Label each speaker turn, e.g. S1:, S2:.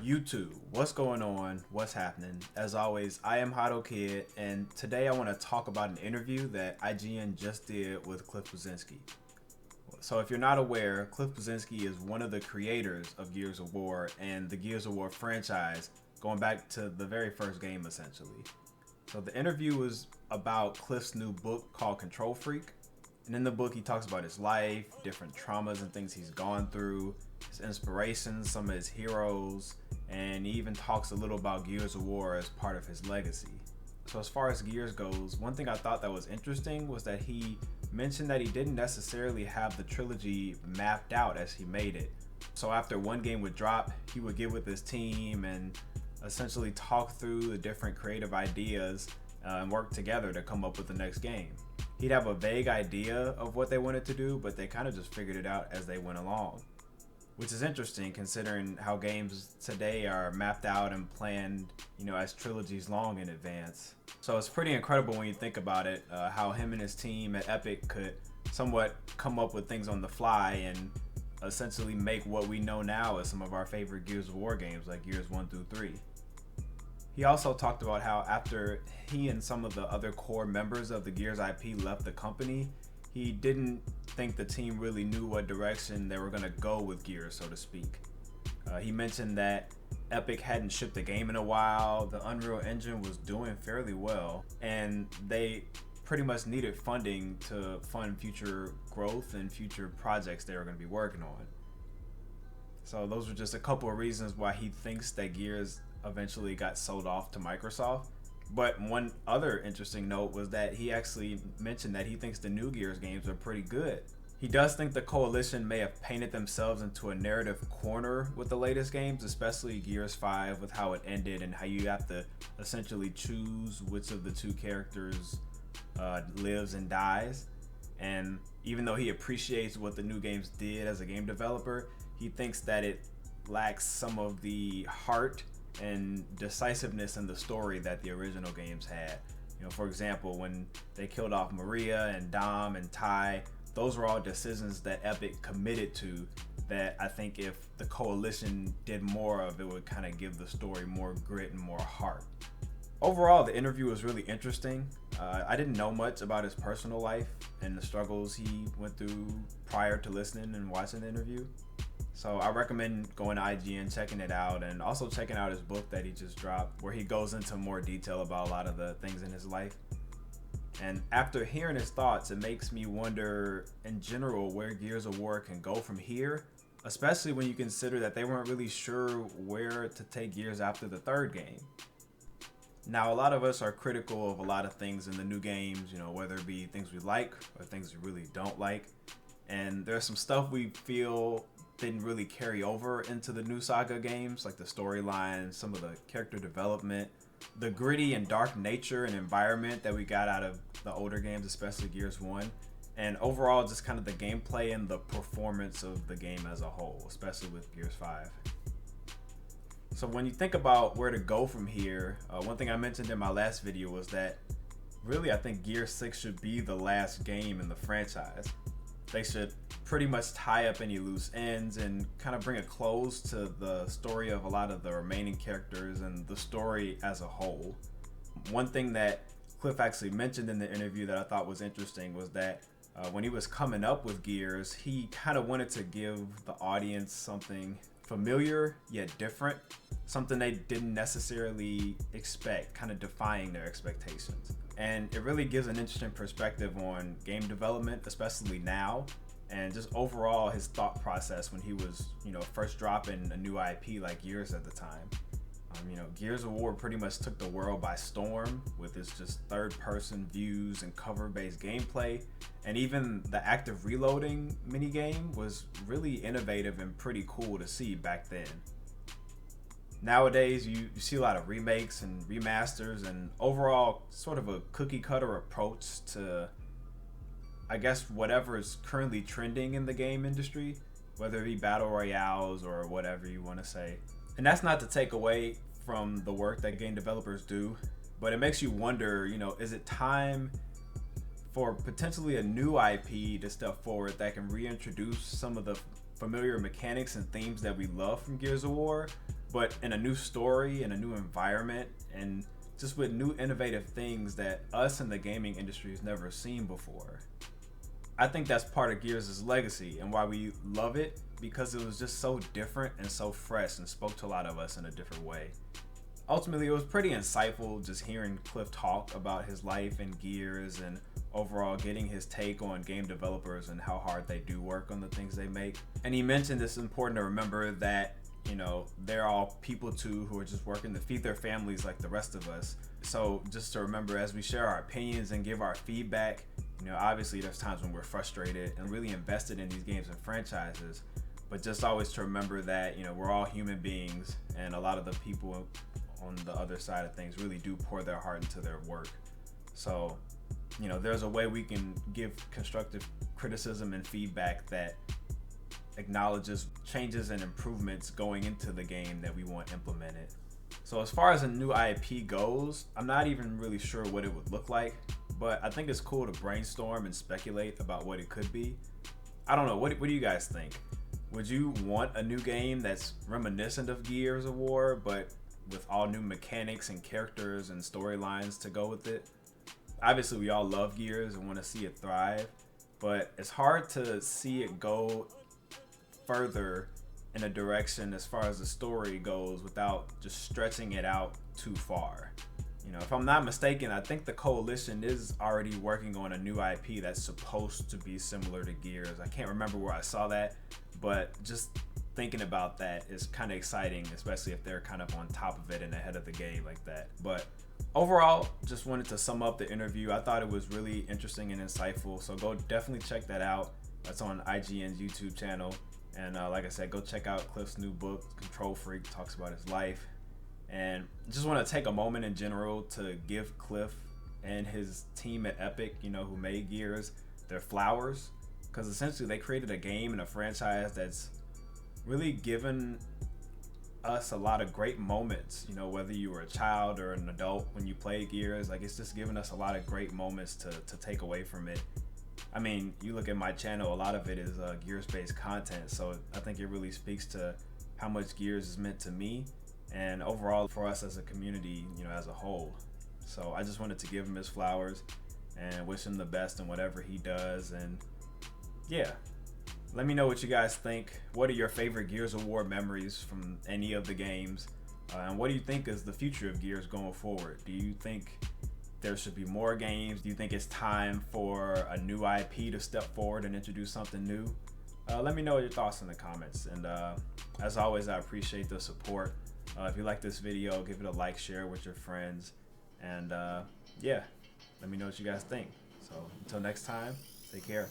S1: YouTube, what's going on? What's happening? As always, I am Hadou Kid, and today I want to talk about an interview that IGN just did with Cliff Bleszinski. So if you're not aware, Cliff Bleszinski is one of the creators of Gears of War and the Gears of War franchise, going back to the very first game essentially. So the interview was about Cliff's new book called Control Freak. And in the book, he talks about his life, different traumas and things he's gone through, his inspirations, some of his heroes, and he even talks a little about Gears of War as part of his legacy. So as far as Gears goes, one thing I thought that was interesting was that he mentioned that he didn't necessarily have the trilogy mapped out as he made it. So after one game would drop, he would get with his team and essentially talk through the different creative ideas and work together to come up with the next game. He'd have a vague idea of what they wanted to do, but they kind of just figured it out as they went along. Which is interesting considering how games today are mapped out and planned, as trilogies long in advance. So it's pretty incredible when you think about it, how him and his team at Epic could somewhat come up with things on the fly and essentially make what we know now as some of our favorite Gears of War games like Gears 1 through 3. He also talked about how after he and some of the other core members of the Gears IP left the company, he didn't think the team really knew what direction they were going to go with Gears, so to speak. He mentioned that Epic hadn't shipped a game in a while, the Unreal Engine was doing fairly well, and they pretty much needed funding to fund future growth and future projects they were going to be working on. So those were just a couple of reasons why he thinks that Gears eventually got sold off to Microsoft. But one other interesting note was that he actually mentioned that he thinks the new Gears games are pretty good. He does think the Coalition may have painted themselves into a narrative corner with the latest games, especially Gears 5 with how it ended and how you have to essentially choose which of the two characters lives and dies. And even though he appreciates what the new games did as a game developer, he thinks that it lacks some of the heart and decisiveness in the story that the original games had. For example, when they killed off Maria and Dom and Ty, those were all decisions that Epic committed to that I think if the Coalition did more of, it would kind of give the story more grit and more heart. Overall, the interview was really interesting. I didn't know much about his personal life and the struggles he went through prior to listening and watching the interview. So I recommend going to IGN, checking it out, and also checking out his book that he just dropped, where he goes into more detail about a lot of the things in his life. And after hearing his thoughts, it makes me wonder, in general, where Gears of War can go from here, especially when you consider that they weren't really sure where to take Gears after the third game. Now, a lot of us are critical of a lot of things in the new games, whether it be things we like or things we really don't like. And there's some stuff we feel didn't really carry over into the new Saga games, like the storyline, some of the character development, the gritty and dark nature and environment that we got out of the older games, especially Gears 1, and overall just kind of the gameplay and the performance of the game as a whole, especially with Gears 5. So when you think about where to go from here, one thing I mentioned in my last video was that really I think Gears 6 should be the last game in the franchise. They should pretty much tie up any loose ends and kind of bring a close to the story of a lot of the remaining characters and the story as a whole. One thing that Cliff actually mentioned in the interview that I thought was interesting was that when he was coming up with Gears, he kind of wanted to give the audience something familiar yet different, something they didn't necessarily expect, kind of defying their expectations. And it really gives an interesting perspective on game development, especially now, and just overall his thought process when he was, first dropping a new IP like Gears at the time. Gears of War pretty much took the world by storm with its just third-person views and cover-based gameplay, and even the active reloading minigame was really innovative and pretty cool to see back then. Nowadays, you see a lot of remakes and remasters and overall sort of a cookie-cutter approach to, I guess, whatever is currently trending in the game industry, whether it be battle royales or whatever you want to say. And that's not to take away from the work that game developers do, but it makes you wonder, is it time for potentially a new IP to step forward that can reintroduce some of the familiar mechanics and themes that we love from Gears of War? but in a new story, in a new environment, and just with new innovative things that us in the gaming industry has never seen before. I think that's part of Gears' legacy and why we love it, because it was just so different and so fresh and spoke to a lot of us in a different way. Ultimately, it was pretty insightful just hearing Cliff talk about his life in Gears and overall getting his take on game developers and how hard they do work on the things they make. And he mentioned it's important to remember that, you know, they're all people too who are just working to feed their families like the rest of us. So just to remember, as we share our opinions and give our feedback, you know, obviously there's times when we're frustrated and really invested in these games and franchises, but just always to remember that, you know, we're all human beings, and a lot of the people on the other side of things really do pour their heart into their work. So, you know, there's a way we can give constructive criticism and feedback that acknowledges changes and improvements going into the game that we want implemented. So as far as a new IP goes, I'm not even really sure what it would look like, but I think it's cool to brainstorm and speculate about what it could be. I don't know, what do you guys think? Would you want a new game that's reminiscent of Gears of War, but with all new mechanics and characters and storylines to go with it? Obviously, we all love Gears and want to see it thrive, but it's hard to see it go further in a direction as far as the story goes without just stretching it out too far. You know, if I'm not mistaken, I think the Coalition is already working on a new IP that's supposed to be similar to Gears. I can't remember where I saw that, but just thinking about that is kind of exciting, especially if they're kind of on top of it and ahead of the game like that. But overall, just wanted to sum up the interview. I thought it was really interesting and insightful, so go definitely check that out. That's on IGN's YouTube channel. And like I said, go check out Cliff's new book, Control Freak, talks about his life. And just want to take a moment in general to give Cliff and his team at Epic, you know, who made Gears, their flowers, because essentially they created a game and a franchise that's really given us a lot of great moments. You know, whether you were a child or an adult when you played Gears, like, it's just given us a lot of great moments to take away from it. I mean, you look at my channel, a lot of it is Gears-based content, so I think it really speaks to how much Gears is meant to me and overall for us as a community, you know, as a whole. So I just wanted to give him his flowers and wish him the best in whatever he does. And yeah, let me know what you guys think. What are your favorite Gears of War memories from any of the games? And what do you think is the future of Gears going forward? Do you think there should be more games? Do you think it's time for a new IP to step forward and introduce something new? Let me know your thoughts in the comments. And as always, I appreciate the support. If you like this video, give it a like, share it with your friends. And yeah, let me know what you guys think. So until next time, take care.